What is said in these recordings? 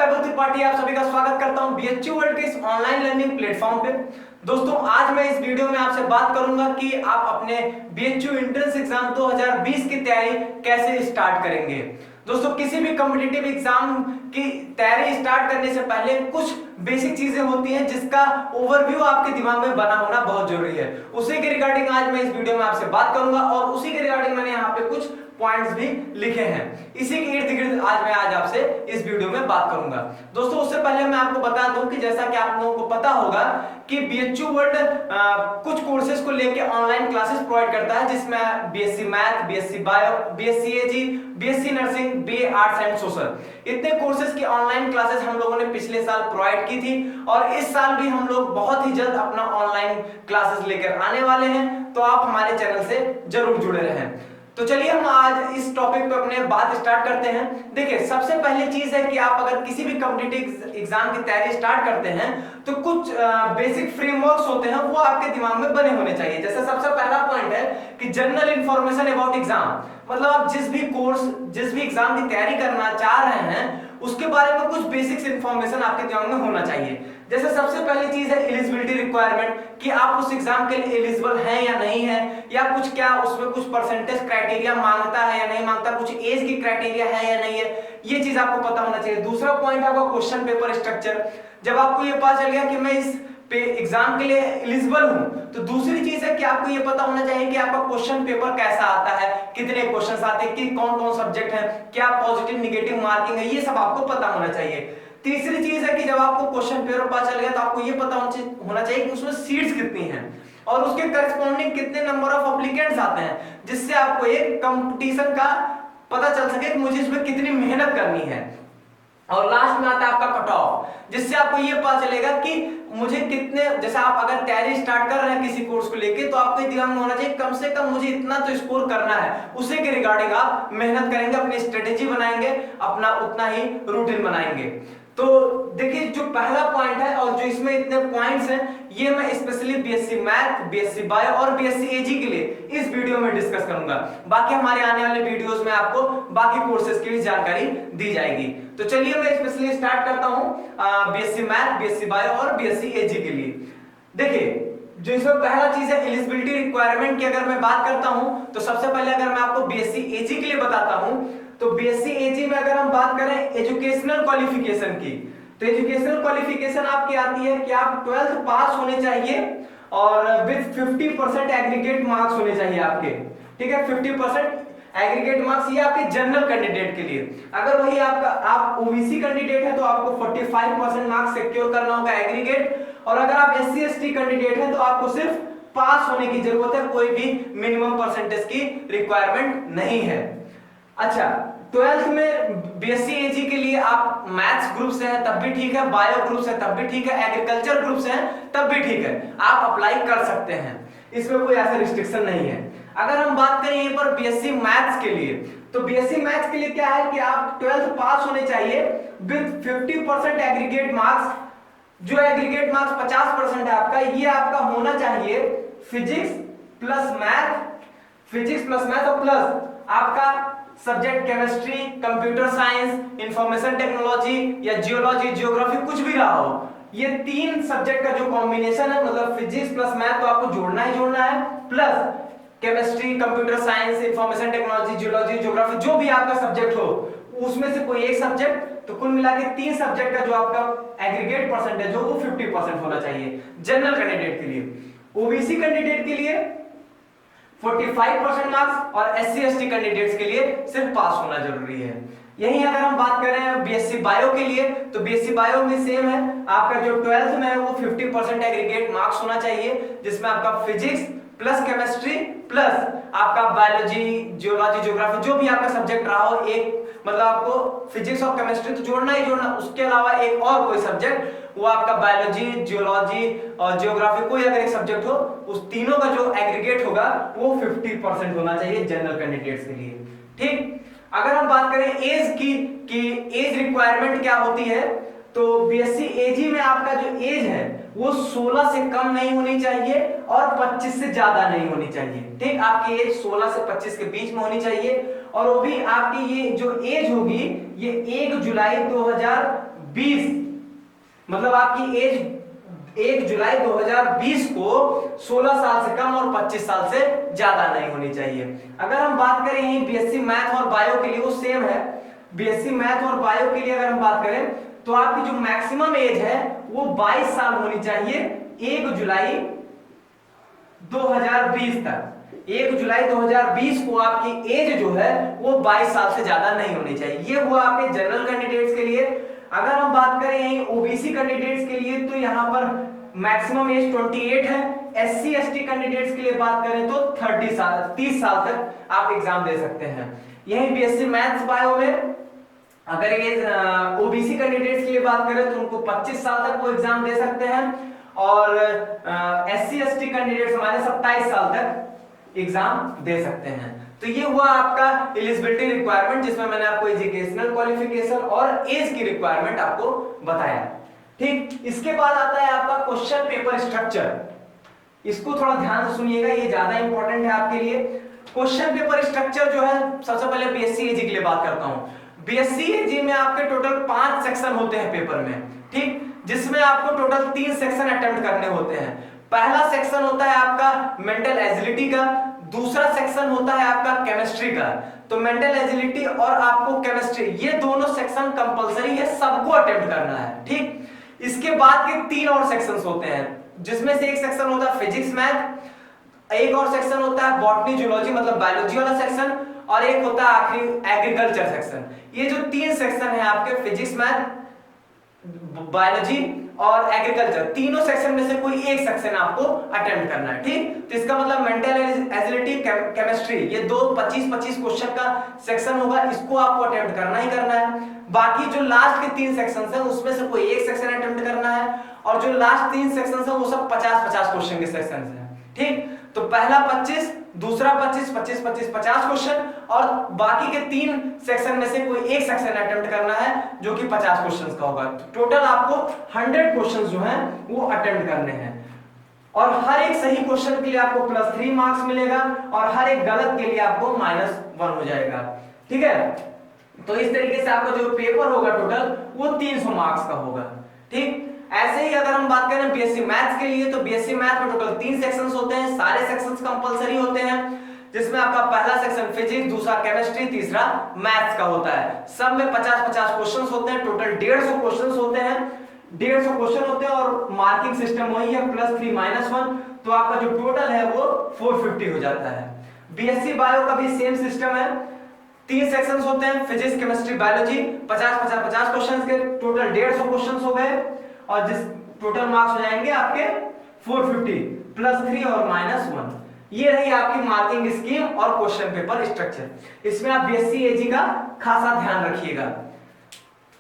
वैभव त्रिपाठी आप सभी का स्वागत करता हूं बीएचयू वर्ल्ड के इस ऑनलाइन लर्निंग प्लेटफॉर्म पे। दोस्तों आज मैं इस वीडियो में आपसे बात करूंगा कि आप अपने बीएचयू एंट्रेंस एग्जाम 2020 की तैयारी कैसे स्टार्ट करेंगे। दोस्तों किसी भी कॉम्पिटिटिव एग्जाम की तैयारी स्टार्ट करने से पहले कुछ बेसिक चीजें होती हैं जिसका ओवरव्यू आपके दिमाग में बना होना बहुत जरूरी है। उसी के रिगार्डिंग आज मैं इस वीडियो में आपसे बात करूंगा और उसी के रिगार्डिंग मैंने यहाँ पे कुछ पॉइंट्स भी लिखे हैं। इसी के इर्द गिर्द आज मैं आपसे इस वीडियो में बात करूंगा। दोस्तों उससे पहले मैं आपको बता दूं कि जैसा कि आप लोगों को पता होगा कि बीएचयू वर्ल्ड कुछ कोर्सेज को लेके ऑनलाइन क्लासेस प्रोवाइड करता है, जिसमें BSc math, BSc bio, BSc AG, BSc nursing, BA arts and social, इतने कोर्सेज की ऑनलाइन क्लासेस हम लोगों ने पिछले साल प्रोवाइड की थी और इस साल भी हम लोग बहुत ही जल्द अपना ऑनलाइन क्लासेस लेकर आने वाले हैं, तो आप हमारे चैनल से जरूर जुड़े रहें। तो चलिए हम आज इस टॉपिक पे अपने बात स्टार्ट करते हैं। देखिए सबसे पहली चीज है कि आप अगर किसी भी कॉम्पिटिटिव एग्जाम की तैयारी स्टार्ट करते हैं तो कुछ बेसिक फ्रेमवर्क्स होते हैं वो आपके दिमाग में बने होने चाहिए। जैसे सबसे पहला पॉइंट है कि जनरल इंफॉर्मेशन अबाउट एग्जाम, मतलब आप जिस भी एग्जाम की तैयारी करना चाह रहे हैं उसके बारे में कुछ बेसिक्स इंफॉर्मेशन आपके दिमाग में होना चाहिए। जैसे सबसे पहली चीज है एलिजिबिलिटी रिक्वायरमेंट, कि आप उस एग्जाम के लिए एलिजिबल हैं या नहीं है, या कुछ क्या उसमें कुछ परसेंटेज क्राइटेरिया मांगता है या नहीं मांगता, कुछ एज की क्राइटेरिया है या नहीं है, ये चीज आपको पता होना चाहिए। दूसरा पॉइंट आपका क्वेश्चन पेपर स्ट्रक्चर, जब आपको ये पता चल गया कि मैं इस एग्जाम के लिए एलिजिबल हूं तो दूसरी चीज है कि आपको ये पता होना चाहिए कि आपका क्वेश्चन पेपर कैसा आता है, कितने क्वेश्चंस आते हैं, कि कौन कौन सब्जेक्ट है, क्या पॉजिटिव निगेटिव मार्किंग है, ये सब आपको पता होना चाहिए। तीसरी चीज है कि जब आपको क्वेश्चन पेपर पता चल गया तो आपको ये पता होना चाहिए कि उसमें सीट्स कितनी हैं और उसके करस्पॉन्डिंग कितने नंबर ऑफ एप्लीकेंट्स आते हैं, जिससे आपको एक कंपटीशन का पता चल सके कि मुझे इसमें कितनी मेहनत करनी है। और लास्ट में आता है आपका कट ऑफ, जिससे आपको ये पता चलेगा कि मुझे कितने, जैसे आप अगर तैयारी स्टार्ट कर रहे हैं किसी कोर्स को लेके तो आपको दिमाग में होना चाहिए कम से कम मुझे इतना तो स्कोर करना है, उसी के रिगार्डिंग आप मेहनत करेंगे, अपनी स्ट्रेटेजी बनाएंगे, अपना उतना ही रूटीन बनाएंगे। तो देखिए जो पहला पॉइंट है और जो इसमें इतने पॉइंट्स हैं ये मैं specially BSc math, BSc bio और बीएससी एजी के लिए इस वीडियो में डिस्कस करूंगा। बाकी हमारे आने वाले वीडियोस में आपको बाकी कोर्सेज की भी जानकारी दी जाएगी। तो चलिए मैं स्पेशली स्टार्ट करता हूं बीएससी मैथ, बीएससी बायो और बीएससी एजी के लिए। देखिए जो इसमें पहला चीज है एलिजिबिलिटी रिक्वायरमेंट की, अगर मैं बात करता हूं तो सबसे पहले अगर मैं आपको बीएससी एजी के लिए बताता हूं तो बीएससी एजी में अगर हम बात करें एजुकेशनल क्वालिफिकेशन की, तो एजुकेशनल क्वालिफिकेशन आपकी आती है कि आप 12th पास होने चाहिए और विद 50% एग्रीगेट मार्क्स होने चाहिए आपके, ठीक है। 50% एग्रीगेट मार्क्स ये आपके जनरल कैंडिडेट के लिए। अगर वही आप ओबीसी कैंडिडेट है तो आपको 45% मार्क्स सिक्योर करना होगा एग्रीगेट, और अगर आप एससी एसटी कैंडिडेट है तो आपको सिर्फ पास होने की जरूरत है, कोई भी मिनिमम परसेंटेज की रिक्वायरमेंट नहीं है। अच्छा 12th में बीएससी एजी के लिए आप मैथ्स ग्रुप से हैं तब भी ठीक है, बायो ग्रुप से तब भी ठीक है, एग्रीकल्चर ग्रुप से हैं तब भी ठीक है, आप अप्लाई कर सकते हैं, इसमें कोई ऐसा रिस्ट्रिक्शन नहीं है। अगर हम बात करें यहीं पर बीएससी मैथ्स के लिए, तो बीएससी मैथ्स के लिए क्या है कि आप 12th पास होने चाहिए विद 50% एग्रीगेट मार्क्स। जो एग्रीगेट मार्क्स 50% है आपका, ये आपका होना चाहिए फिजिक्स प्लस मैथ और प्लस आपका subject chemistry, computer science, information technology या जियोलॉजी, जियोग्राफी, कुछ भी रहा हो, ये तीन सब्जेक्ट का जो कॉम्बिनेशन है, मतलब फिजिक्स प्लस मैथ तो आपको जोड़ना ही जोड़ना है, plus chemistry, computer science, information technology, geology, geography, जो भी आपका सब्जेक्ट हो उसमें से कोई एक सब्जेक्ट, तो कुल मिला के तीन सब्जेक्ट का जो आपका एग्रीगेट परसेंटेज हो वो 50% होना चाहिए जनरल कैंडिडेट के लिए। ओबीसी कैंडिडेट के लिए 45% मार्क्स और एससी एसटी कैंडिडेट्स के लिए सिर्फ पास होना जरूरी है। यही अगर हम बात करें बीएससी बायो के लिए, तो बीएससी बायो में सेम है, आपका जो 12th में है वो 50% एग्रीगेट मार्क्स होना चाहिए, जिसमें आपका फिजिक्स प्लस केमिस्ट्री प्लस आपका बायोलॉजी, जियोलॉजी, जियोग्राफी, जो भी आपका सब्जेक्ट रहा हो, एक मतलब आपको फिजिक्स और केमिस्ट्री तो जोड़ना ही जोड़ना, उसके अलावा एक और कोई सब्जेक्ट, वो आपका बायोलॉजी, जियोलॉजी और जियोग्राफी, कोई अगर एक सब्जेक्ट हो, उस तीनों का जो एग्रीगेट होगा वो 50% होना चाहिए जनरल कैंडिडेट्स के लिए, ठीक। अगर हम बात करें एज की कि एज रिक्वायरमेंट क्या होती है, तो बीएससी एजी में आपका जो एज है वो 16 से कम नहीं होनी चाहिए और 25 से ज्यादा नहीं होनी चाहिए, ठीक। आपकी एज 16 से 25 के बीच में होनी चाहिए और वो भी आपकी ये जो एज होगी ये 1 जुलाई 2020 20, मतलब आपकी एज 1 जुलाई 2020 को 16 साल से कम और 25 साल से ज्यादा नहीं होनी चाहिए। अगर हम बात करें यही बीएससी मैथ और बायो के लिए वो सेम है। बीएससी मैथ और बायो के लिए अगर हम बात करें तो आपकी जो मैक्सिमम एज है वो 22 साल होनी चाहिए 1 जुलाई 2020 तक। 1 जुलाई 2020 को आपकी एज जो है वो 22 साल से ज्यादा नहीं होनी चाहिए। ये हुआ आपके जनरल कैंडिडेट्स के लिए। अगर हम बात करें यही ओबीसी कैंडिडेट्स के लिए तो यहाँ पर मैक्सिमम एज 28 है। एससी एसटी कैंडिडेट्स के लिए बात करें तो 30 साल तक आप एग्जाम दे सकते हैं। यही बीएससी मैथ्स बायो में अगर ये ओबीसी कैंडिडेट्स के लिए बात करें तो उनको 25 साल तक वो एग्जाम दे सकते हैं और एससी एसटी कैंडिडेट्स हमारे 27 साल तक एग्जाम दे सकते हैं। तो ये हुआ आपका एलिजिबिलिटी रिक्वायरमेंट जिसमें मैंने आपको एजुकेशनल क्वालिफिकेशन और एज की रिक्वायरमेंट आपको बताया। ठीक, इसके बाद आता है आपका क्वेश्चन पेपर स्ट्रक्चर। इसको थोड़ा ध्यान से सुनिएगा, ये ज्यादा इंपॉर्टेंट है आपके लिए। क्वेश्चन पेपर स्ट्रक्चर जो है, सबसे पहले बीएससी एजी के लिए बात करता हूं। बीएससी एजी में आपके टोटल 5 सेक्शन होते हैं पेपर में, ठीक, जिसमें आपको टोटल 3 सेक्शन अटेम्प्ट करने होते हैं। पहला सेक्शन होता है आपका मेंटल एजिलिटी का, दूसरा सेक्शन होता है आपका केमिस्ट्री का। तो मेंटल एजिलिटी और आपको केमिस्ट्री, ये दोनों सेक्शन कंपलसरी है, सबको अटेम्प्ट करना है। ठीक, इसके बाद के 3 और सेक्शंस होते हैं, जिसमें से एक सेक्शन होता है फिजिक्स मैथ, एक और सेक्शन होता है बॉटनी जूलॉजी मतलब बायोलॉजी वाला सेक्शन, और एक होता है आखिरी एग्रीकल्चर सेक्शन। ये जो 3 सेक्शन है आपके फिजिक्स मैथ, बायोलॉजी और एग्रीकल्चर, तीनों सेक्शन में से कोई एक सेक्शन आपको अटेम्प्ट करना है। ठीक, तो इसका मतलब मेंटल एजिलिटी, केमिस्ट्री, ये दो 25-25 क्वेश्चन का सेक्शन होगा, इसको आपको अटेम्प्ट करना ही करना है। बाकी जो लास्ट के 3 सेक्शंस हैं उसमें से कोई एक सेक्शन अटेम्प्ट करना है, और जो लास्ट 3 सेक्शंस हैं वो सब 50-50 क्वेश्चन के सेक्शंस हैं। ठीक, तो पहला 25, दूसरा 25, 25, 25, 50 क्वेश्चन, और बाकी के 3 सेक्शन में से कोई एक सेक्शन अटेम्प्ट करना है जो कि 50 क्वेश्चंस का होगा। तो टोटल आपको 100 क्वेश्चंस जो हैं वो अटेम्प्ट करने हैं, और हर एक सही क्वेश्चन के लिए आपको +3 मार्क्स मिलेगा और हर एक गलत के लिए आपको -1 हो जाएगा। ठीक है, तो इस तरीके से आपका जो पेपर होगा टोटल वो 300 मार्क्स का होगा। ठीक, ऐसे ही अगर हम बात करें बीएससी मैथ्स के लिए तो बीएससी मैथ में टोटल 3 सेक्शंस होते हैं, सारे सेक्शंस कंपलसरी होते हैं, जिसमें आपका पहला सेक्शन फिजिक्स, दूसरा केमिस्ट्री, तीसरा मैथ्स का होता है। सब में 50-50 क्वेश्चंस होते हैं, टोटल 150 क्वेश्चंस होते हैं, 150 क्वेश्चन होते हैं, और मार्किंग सिस्टम वही है +3 -1, तो आपका जो टोटल है वो 450 हो जाता है। बीएससी बायो का भी सेम सिस्टम है, 3 सेक्शंस होते हैं, फिजिक्स, केमिस्ट्री, बायोलॉजी, 50-50 क्वेश्चंस के टोटल 150 क्वेश्चंस हो गए, और जिस टोटल मार्क्स हो जाएंगे आपके 450 +3 और -1। ये रही आपकी मार्किंग स्कीम और क्वेश्चन पेपर स्ट्रक्चर। इसमें आप बीएससी एजी का खासा ध्यान रखिएगा।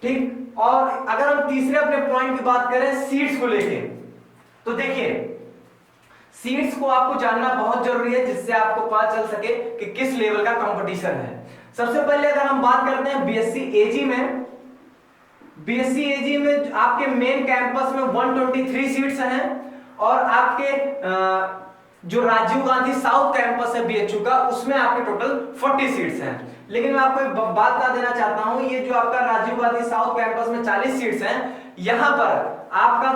ठीक, और अगर हम तीसरे अपने पॉइंट की बात करें सीट्स को लेके, तो देखिए सीट्स को आपको जानना बहुत जरूरी है, जिससे आपको पता चल सके कि किस लेवल का कंपटीशन है। सबसे पहले अगर हम बात करते हैं बीएससी एजी में, बीएससी एजी में आपके मेन कैंपस में 123 सीट्स हैं, और आपके जो राजीव गांधी साउथ कैंपस है बीएचयू का, उसमें आपके टोटल 40 सीट्स हैं। लेकिन मैं आपको एक बात बता देना चाहता हूं, ये जो आपका राजीव गांधी साउथ कैंपस में 40 सीट्स हैं, यहां पर आपका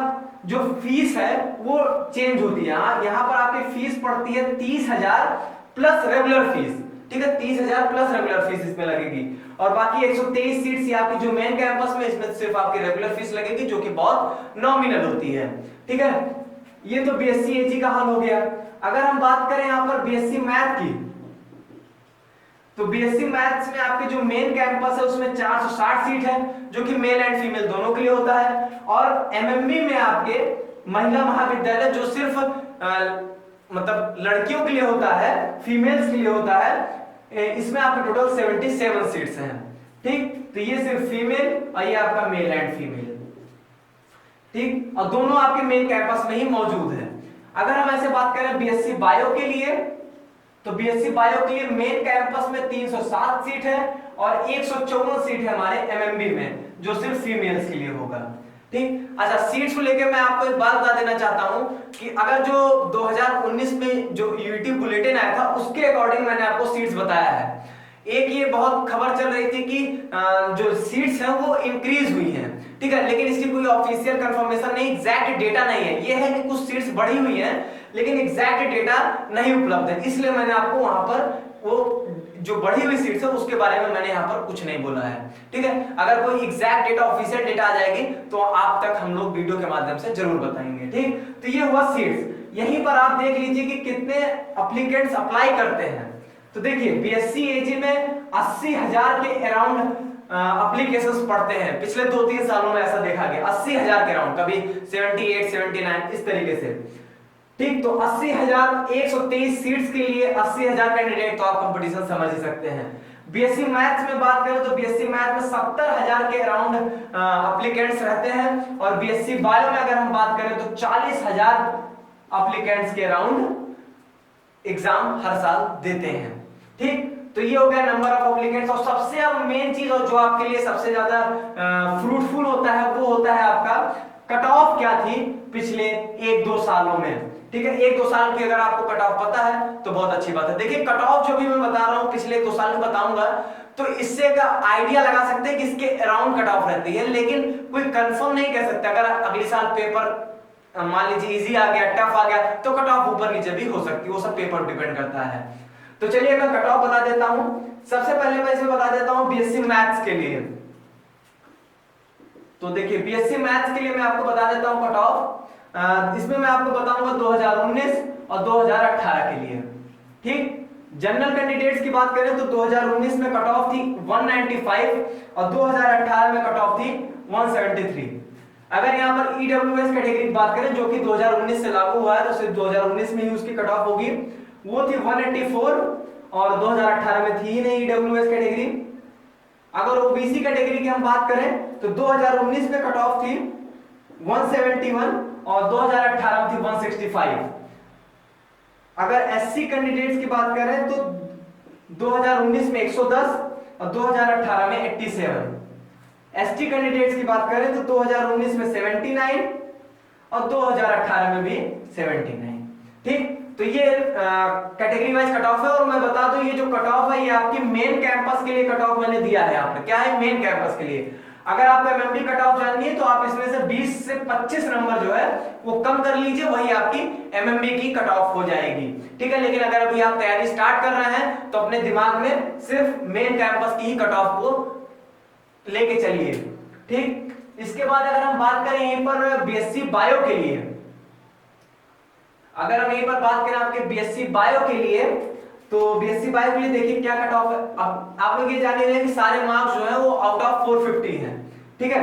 जो फीस है वो चेंज होती है। यहां पर आपकी फीस पड़ती है 30,000 प्लस रेगुलर फीस। ठीक है, 30,000 प्लस रेगुलर फीस इसमें लगेगी, और बाकी 123 सीट्स आपकी जो मेन कैंपस में, इसमें सिर्फ आपकी रेगुलर फीस लगेगी जो कि बहुत नॉमिनल होती है। ठीक है, ये तो बीएससी एजी का हाल हो गया। अगर हम बात करें यहां पर बीएससी मैथ की, तो बीएससी मैथ्स में आपके जो मेन कैंपस है उसमें 460 सीट है, जो कि मेल एंड फीमेल दोनों के लिए होता है, और एमएमबी में आपके महिला महाविद्यालय जो सिर्फ मतलब लड़कियों के लिए होता है, फीमेल्स के लिए होता है, इसमें आपके टोटल 77 सीट्स हैं। ठीक, तो ये सिर्फ फीमेल और ये आपका मेल एंड फीमेल। ठीक, और दोनों आपके मेन कैंपस में ही मौजूद है। अगर हम ऐसे बात करें बीएससी बायो के लिए, तो बीएससी बायो के लिए मेन कैंपस में 307 सीट है, और 154 सीट है हमारे एमएमबी में, जो सिर्फ फीमेल्स के लिए होगा। ठीक, अच्छा, सीट्स को लेकर मैं आपको एक बात बता देना चाहता हूं कि अगर जो 2019 में जो यूटी बुलेटिन आया था उसके अकॉर्डिंग मैंने आपको सीट्स बताया है। एक ये बहुत खबर चल रही थी कि जो सीट्स हैं वो इंक्रीज हुई हैं। ठीक, ठीक है, लेकिन इसकी कोई ऑफिशियल कंफर्मेशन नहीं, एग्जैक्ट डेटा नहीं है। ये है कि कुछ सीट्स बढ़ी हुई हैं लेकिन एग्जैक्ट डेटा नहीं उपलब्ध है, इसलिए मैंने आपको वहां पर वो जो बढ़ी हुई सीट्स है उसके बारे में मैंने यहाँ पर कुछ नहीं बोला है। ठीक है, अगर कोई एग्जैक्ट डेटा ऑफिशियल डेटा आ जाएगी तो आप तक हम लोग वीडियो के माध्यम से जरूर बताएंगे। ठीक, तो ये हुआ सीट्स। यहीं पर आप देख लीजिए कि कितने एप्लीकेंट्स अप्लाई करते हैं। तो देखिए बीएससी एजी में 80,000 के अराउंड एप्लीकेशंस पढ़ते हैं। पिछले 2-3 सालों में ऐसा देखा गया 80,000 के अराउंड, कभी 78, 79 इस तरीके से। ठीक, तो 80,000 123 सीट्स के लिए 80,000 कैंडिडेट, तो आप कंपटीशन समझ ही सकते हैं। बीएससी मैथ्स में बात करें तो बीएससी मैथ में 70,000 के अराउंड एप्लीकेंट्स रहते हैं, और बीएससी बायो में अगर हम बात करें तो 40,000 एप्लीकेंट्स के अराउंड एग्जाम हर साल देते हैं। ठीक, तो ये हो गया नंबर ऑफ एप्लीकेंट्स। और सबसे मेन चीज और जो आपके लिए सबसे ज्यादा फ्रूटफुल होता है वो होता है आपका कट ऑफ क्या थी पिछले 1-2 सालों में। ठीक है, 1-2 साल की अगर आपको कट ऑफ पता है तो बहुत अच्छी बात है। देखिए कट ऑफ जो भी मैं बता रहा हूं पिछले 2 साल में बताऊंगा तो इससे का आइडिया लगा सकते हैं कि इसके अराउंड कट ऑफ रहती है, लेकिन कोई कंफर्म नहीं कह सकते। अगर अगले साल पेपर मान लीजिए इजी आ गया, टफ आ गया, तो कट ऑफ ऊपर नीचे भी हो सकती है, वो सब पेपर डिपेंड करता है। तो चलिए मैं कट ऑफ बता देता हूं। सबसे पहले मैं इसे बता देता हूं बीएससी मैथ्स के लिए। तो देखिए बीएससी मैथ्स के लिए मैं आपको बता देता हूं कट ऑफ। इसमें मैं आपको बताऊंगा 2019 और 2018 के लिए। ठीक, जनरल कैंडिडेट्स की बात करें तो 2019 में कट ऑफ थी 195 और 2018 में कट ऑफ थी 173। अगर यहाँ पर ईडब्ल्यूएस कैटेगरी की बात करें जो कि 2019 से लागू हुआ है तो सिर्फ 2019 में ही उसकी कट ऑफ होगी, वो थी 184 और 2018 में थी ही नहीं ईडब्ल्यूएस कैटेगरी। अगर ओबीसी कैटेगरी की हम बात करें तो 2019 में कट ऑफ थी 171 और 2018 में थी 165। अगर एससी कैंडिडेट्स की बात करें तो 2019 में 110 और 2018 में 87। एसटी कैंडिडेट्स की बात करें तो 2019 में 79 और 2018 में भी 79। ठीक, तो ये कैटेगरी वाइज कट ऑफ है। और मैं बता दूं ये जो कट ऑफ है ये आपकी मेन कैंपस के लिए कट ऑफ मैंने दिया है। आपने क्या है मेन कैंपस के लिए। अगर आपको एमएमडी कट ऑफ जाननी है तो आप इसमें से 20 से 25 नंबर जो है वो कम कर लीजिए, वही आपकी एमएमडी की कट ऑफ हो जाएगी। ठीक है, लेकिन अगर अभी आप तैयारी स्टार्ट कर रहे हैं तो अपने दिमाग में सिर्फ मेन कैंपस की ही कट ऑफ को लेके चलिए। ठीक, इसके बाद अगर हम बात करें यहीं पर बीएससी बायो के लिए, अगर हम यहीं पर बात करें आपके बीएससी बायो के लिए तो बीएससी बायो के लिए देखिए क्या कट ऑफ है। अब आप लोग ये जान रहे हैं कि सारे मार्क्स जो है वो आउट ऑफ 450 हैं। ठीक है,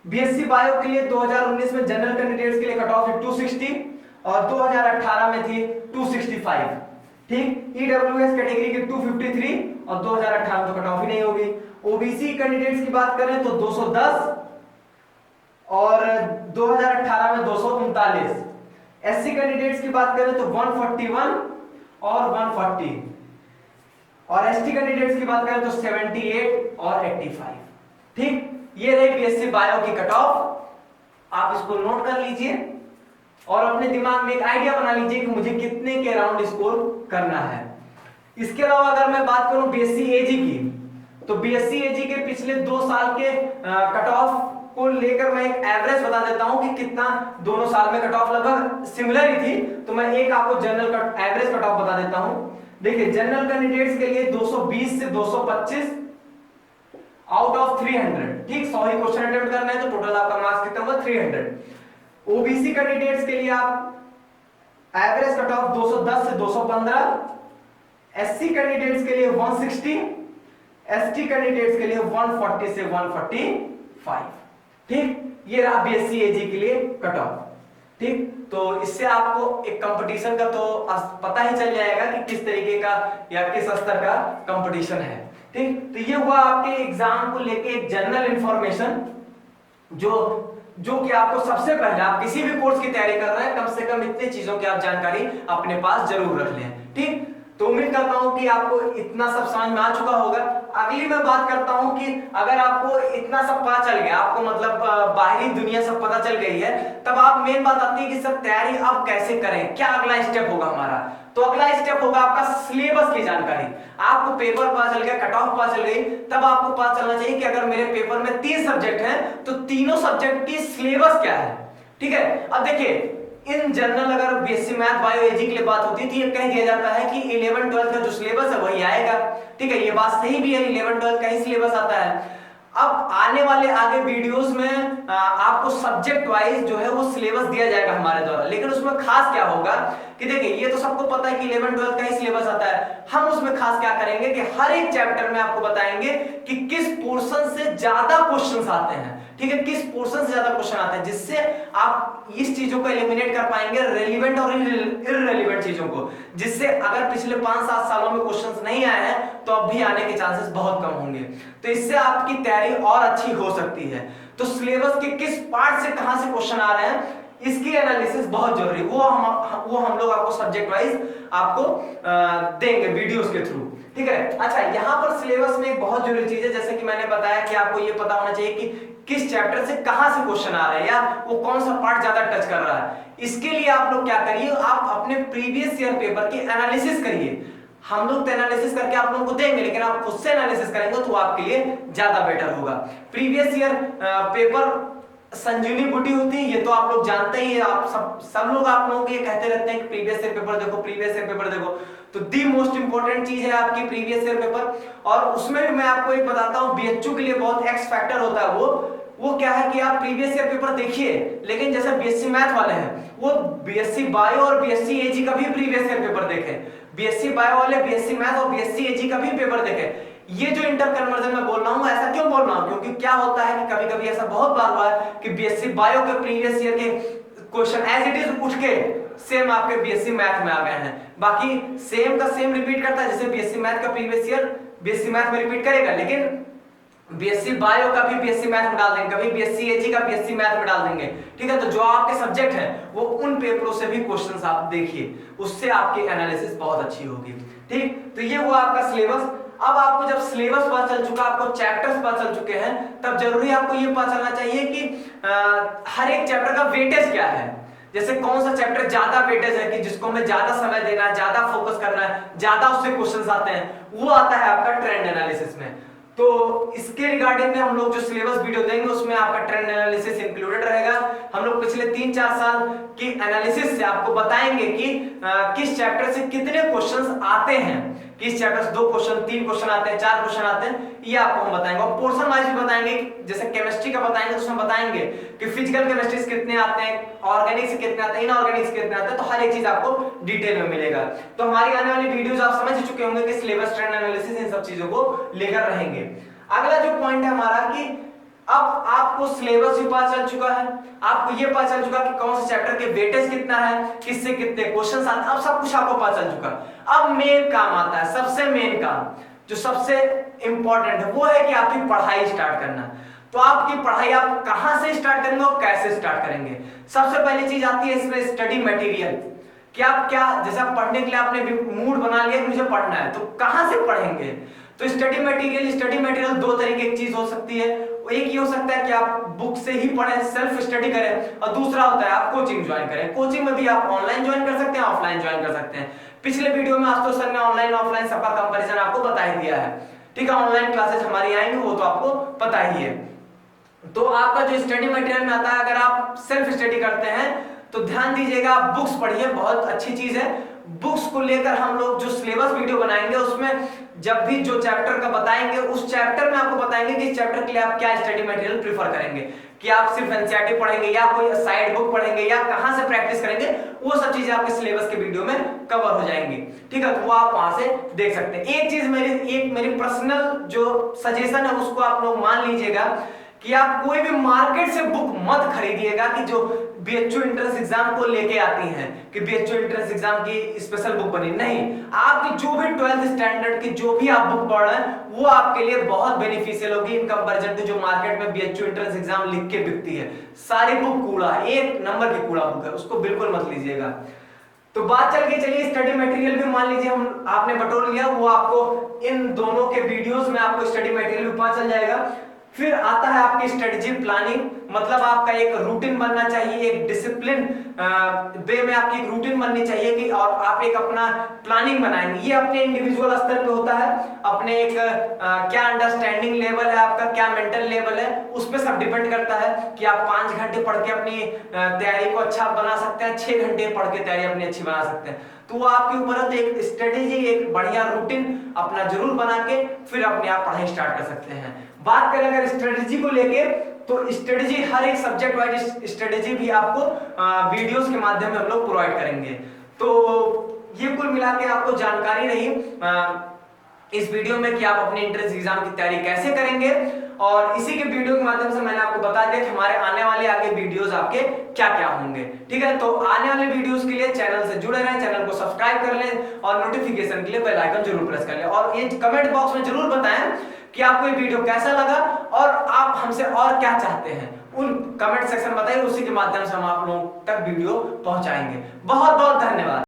बीएससी बायो के लिए 2019 में जनरल कैंडिडेट्स के लिए कट ऑफ 260 और 2018 में थी 265। ठीक, ईडब्ल्यूएस कैटेगरी के 253 और 2018 में तो कट ऑफ ही नहीं होगी। ओबीसी कैंडिडेट्स की बात करें तो 210 और 2018 में 239। एससी कैंडिडेट्स की बात करें तो 141 और 140 और एसटी कैंडिडेट्स की बात करें तो 78 और 85। ठीक, ये रही बीएससी बायो की कट ऑफ। आप इसको नोट कर लीजिए और अपने दिमाग में एक आइडिया बना लीजिए कि मुझे कितने के अराउंड स्कोर करना है। इसके अलावा अगर मैं बात करूं बीएससी एजी की तो बीएससी एजी के पिछले 2 साल के कट ऑफ को लेकर मैं एक एवरेज बता देता हूं कि कितना दोनों साल में कट ऑफ लगभग सिमिलर ही थी। तो मैं एक आपको general cut average cut off बता देता हूं। देखिए जनरल कैंडिडेट्स के लिए 220 से 225 आउट ऑफ 300। ठीक, 100 ही क्वेश्चन अटेम्प्ट करना है तो टोटल आपका मार्क्स कितना होगा 300। ओबीसी कैंडिडेट्स के लिए आप एवरेज कट ऑफ 210 से 215, एससी कैंडिडेट्स के लिए 160, एसटी कैंडिडेट्स के लिए 140 से 145। ठीक, ये रहा बीएससी एजी के लिए कट ऑफ। ठीक, तो इससे आपको एक कंपटीशन का तो पता ही चल जाएगा कि किस तरीके का या किस स्तर का कंपटीशन है। ठीक, तो ये हुआ आपके एग्जाम को लेके एक जनरल इंफॉर्मेशन जो कि आपको सबसे पहले आप किसी भी कोर्स की तैयारी कर रहे हैं कम से कम इतनी चीजों की आप जानकारी अपने पास जरूर रख लें। ठीक, तो उम्मीद करता हूं कि आपको इतना सब समझ में आ चुका होगा। अगली मैं बात करता हूं कि अगर आपको इतना सब पता चल गया, आपको मतलब बाहरी दुनिया सब पता चल गई है, तब आप मेन बात आती है कि सर तैयारी अब कैसे करें, क्या अगला स्टेप होगा हमारा। तो अगला स्टेप होगा आपका सिलेबस की जानकारी। आपको पेपर पता चल गया, कट ऑफ पता चल गई, तब आपको पता चलना चाहिए कि अगर मेरे पेपर में 3 सब्जेक्ट हैं तो तीनों सब्जेक्ट की सिलेबस क्या है। ठीक है, अब देखिए इन जनरल अगर बीएससी मैथ बायो एजी के लिए बात होती है तो ये कह दिया जाता है कि 11 12 का जो सिलेबस है वही आएगा। ठीक है, ये बात सही भी है, 11 12 का ही सिलेबस आता है। अब आने वाले आगे वीडियोस में आपको सब्जेक्ट वाइज जो है वो सिलेबस दिया जाएगा हमारे द्वारा, लेकिन उसमें खास क्या होगा कि देखिए ये तो सबको पता है कि 11 12 का ही सिलेबस आता है। हम उसमें खास क्या करेंगे कि हर एक चैप्टर में आपको बताएंगे कि किस पोर्शन से ज्यादा क्वेश्चंस आते हैं। ठीक है, किस पोर्शन से ज्यादा क्वेश्चन आते हैं, जिससे आप इस चीजों को एलिमिनेट कर पाएंगे, रेलेवेंट और इररेलेवेंट चीजों को, जिससे अगर पिछले 5-7 सालों में क्वेश्चंस नहीं आए हैं तो अब भी आने के चांसेस बहुत कम होंगे। तो इससे आपकी तैयारी और अच्छी हो सकती है। तो सिलेबस के किस पार्ट से कहां से क्वेश्चन आ रहे हैं इसकी एनालिसिस बहुत जरूरी, वो हम लोग आपको सब्जेक्ट वाइज आपको देंगे वीडियोस के थ्रू। ठीक है, अच्छा यहाँ पर सिलेबस में एक बहुत जरूरी चीज है, जैसे कि मैंने बताया कि आपको ये पता होना चाहिए कि किस चैप्टर से कहां से क्वेश्चन आ रहे हैं या वो कौन सा पार्ट ज्यादा टच कर रहा है। इसके लिए आप लोग क्या करिए, आप अपने प्रीवियस ईयर पेपर की एनालिसिस करिए। हम लोग तो एनालिसिस करके आप लोगों को देंगे, लेकिन आप खुद से एनालिसिस करेंगे तो आपके लिए ज्यादा बेटर होगा। प्रीवियस ईयर पेपर संजीवनी बूटी होती है, ये तो आप लोग जानते ही है। आप सब लोग आप लोगों को ये कहते रहते हैं कि प्रीवियस ईयर पेपर देखो, प्रीवियस ईयर पेपर देखो। तो दी मोस्ट इंपोर्टेंट चीज है आपकी प्रीवियस ईयर पेपर। और उसमें भी मैं आपको एक बताता हूं, बीएचयू के लिए बहुत एक्स फैक्टर होता है। वो क्या है कि आप प्रीवियस ईयर पेपर देखिए, लेकिन जैसे बीएससी मैथ वाले हैं वो बीएससी बायो और बीएससी एजी का भी प्रीवियस ईयर पेपर देखें। बीएससी बायो वाले बीएससी मैथ और बीएससी एजी का भी पेपर देखें। ये जो इंटर कन्वर्जन में बोल रहा हूं, ऐसा क्यों बोल रहा हूं, क्योंकि क्या होता है कि कभी कभी ऐसा बहुत बार हुआ है कि बीएससी बायो के प्रीवियस ईयर के क्वेश्चन एज इट इज उठ के सेम आपके बीएससी मैथ में आ गए हैं। बाकी सेम का सेम रिपीट करता है, जैसे बीएससी मैथ का प्रीवियस ईयर बीएससी मैथ में रिपीट करेगा, लेकिन बीएससी बायो का भी बीएससी मैथ में डाल देंगे, कभी बीएससी एजी का बीएससी मैथ में डाल देंगे। ठीक है, तो जो आपके सब्जेक्ट हैं वो उन पेपरों से भी क्वेश्चंस आप देखिए, उससे आपकी एनालिसिस बहुत अच्छी होगी। ठीक, तो ये हुआ आपका सिलेबस। अब आपको जब सिलेबस पता चल चुका, आपको चैप्टर्स पता चल चुके हैं, तब जरूरी आपको ये पता चलना चाहिए कि हर एक चैप्टर का वेटेज क्या है। जैसे कौन सा चैप्टर ज्यादा वेटेज है कि जिसको हमें ज्यादा समय देना है, ज्यादा फोकस करना है, ज्यादा उससे क्वेश्चंस आते हैं, वो आता है आपका ट्रेंड एनालिसिस में। तो इसके रिगार्डिंग में हम लोग जो सिलेबस वीडियो देंगे उसमें आपका ट्रेंड एनालिसिस इंक्लूडेड रहेगा। हम लोग पिछले 3-4 साल की एनालिसिस से आपको बताएंगे कि किस चैप्टर से कितने क्वेश्चंस आते हैं, किस चैप्टर से 2 क्वेश्चन 3 क्वेश्चन आते हैं, 4 क्वेश्चन आते हैं, ये आपको हम बताएंगे। और पोर्शन वाइज भी बताएंगे, जैसे केमिस्ट्री का बताएंगे तो उसमें बताएंगे कि फिजिकल केमिस्ट्री से कितने आते हैं, ऑर्गेनिक से कितने आते हैं, इनऑर्गेनिक से कितने आते हैं, तो हर एक चीज आपको डिटेल में मिलेगा। तो हमारी आने वाली वीडियोस आप समझ चुके होंगे कि सिलेबस, ट्रेंड एनालिसिस, इन सब चीजों को लेकर रहेंगे। अगला जो पॉइंट है हमारा कि अब आपको सिलेबस भी पता चल चुका है, आपको ये पता चल चुका कि कौन से चैप्टर के वेटेज कितना है, किससे कितने क्वेश्चंस आते हैं, अब सब कुछ आपको पता चल चुका। अब मेन काम आता है, सबसे मेन काम जो सबसे इंपॉर्टेंट है वो है कि आपकी पढ़ाई स्टार्ट करना। तो आपकी पढ़ाई आप कहां से स्टार्ट करेंगे और कैसे स्टार्ट करेंगे। सबसे पहली चीज आती है इसमें स्टडी मटेरियल, कि आप क्या, जैसे आप पढ़ने के लिए आपने मूड बना लिया कि मुझे पढ़ना है, तो कहां से पढ़ेंगे। तो स्टडी मटेरियल 2 तरीके की चीज हो सकती है। एक ये हो सकता है कि आप बुक से ही पढ़ें, सेल्फ स्टडी करें, और दूसरा होता है आप कोचिंग ज्वाइन करें। कोचिंग में भी आप ऑनलाइन ज्वाइन कर सकते हैं, ऑफलाइन ज्वाइन कर सकते हैं। पिछले वीडियो में आशुतोष सर ने ऑनलाइन ऑफलाइन सबका कंपैरिजन आपको बता ही दिया है। ठीक है, ऑनलाइन क्लासेस हमारी आएंगी वो तो आपको पता ही है। तो आपका जो स्टडी मटेरियल में आता है, अगर आप सेल्फ स्टडी करते हैं तो ध्यान दीजिएगा, आप बुक्स पढ़िए, बहुत अच्छी चीज है। बुक्स को लेकर हम लोग जो सिलेबस वीडियो बनाएंगे उसमें जब भी जो चैप्टर का बताएंगे उस चैप्टर में आपको बताएंगे कि इस चैप्टर के लिए आप क्या स्टडी मटेरियल प्रीफर करेंगे, कि आप सिर्फ एनसीईआरटी पढ़ेंगे या कोई साइड बुक पढ़ेंगे या कहां से प्रैक्टिस करेंगे, वो सब चीजें आपके सिलेबस के वीडियो में कवर हो जाएंगी। ठीक है, तो वो आप वहां से देख सकते हैं। एक चीज मेरी पर्सनल जो सजेशन है उसको आप लोग मान लीजिएगा कि आप कोई भी मार्केट से बुक मत खरीदिएगा कि जो बीएचयू एंट्रेंस एग्जाम को लेके आती हैं, कि बीएचयू एंट्रेंस एग्जाम की स्पेशल बुक बनी, नहीं। आपकी जो भी 12th स्टैंडर्ड की जो भी आप बुक पढ़ रहे हैं वो आपके लिए बहुत बेनिफिशियल होगी इन कंपैरिजन टू जो मार्केट में बीएचयू एंट्रेंस एग्जाम लिख के बिकती है। सारी बुक कूड़ा, 1 नंबर की कूड़ा बुक है, उसको बिल्कुल मत लीजिएगा। तो बात चल के चलिए स्टडी मटेरियल भी मान लीजिए हम आपने बटोर लिया, वो आपको इन दोनों के वीडियोस में आपको स्टडी मटेरियल भी पता चल जाएगा। फिर आता है आपकी स्ट्रेटजी प्लानिंग, मतलब आपका एक रूटीन बनना चाहिए, एक डिसिप्लिन वे में आपकी एक रूटीन बननी चाहिए कि और आप एक अपना प्लानिंग बनाएंगे। ये अपने इंडिविजुअल स्तर पे होता है, अपने एक क्या अंडरस्टैंडिंग लेवल है आपका, क्या मेंटल लेवल है, उस पर सब डिपेंड करता है कि आप 5 घंटे पढ़ के अपनी तैयारी को अच्छा बना सकते हैं, 6 घंटे पढ़ के तैयारी अपनी अच्छी बना सकते हैं। तो वो आपके ऊपर है। तो एक स्ट्रेटेजी, एक बढ़िया रूटीन अपना जरूर बना के फिर अपने आप पढ़ाई स्टार्ट कर सकते हैं। बात करें अगर स्ट्रेटेजी को लेके, तो स्ट्रेटेजी हर एक सब्जेक्ट वाइज स्ट्रेटेजी भी आपको वीडियोस के माध्यम में हम लोग प्रोवाइड करेंगे। तो ये कुल मिला के आपको जानकारी रही इस वीडियो में कि आप अपने एंट्रेंस एग्जाम की तैयारी कैसे करेंगे, और इसी के वीडियो के माध्यम से मैंने आपको बता दिया कि हमारे आने वाले आगे वीडियोस आपके क्या क्या होंगे। ठीक है, तो आने वाले वीडियोस के लिए चैनल से जुड़े रहें, चैनल को सब्सक्राइब कर लें और नोटिफिकेशन के लिए बेल आइकन जरूर प्रेस कर लें, और ये कमेंट बॉक्स में जरूर बताएं कि आपको ये वीडियो कैसा लगा और आप हमसे और क्या चाहते हैं। उन कमेंट सेक्शन बताइए, उसी के माध्यम से हम आप लोगों तक वीडियो पहुंचाएंगे। बहुत बहुत धन्यवाद।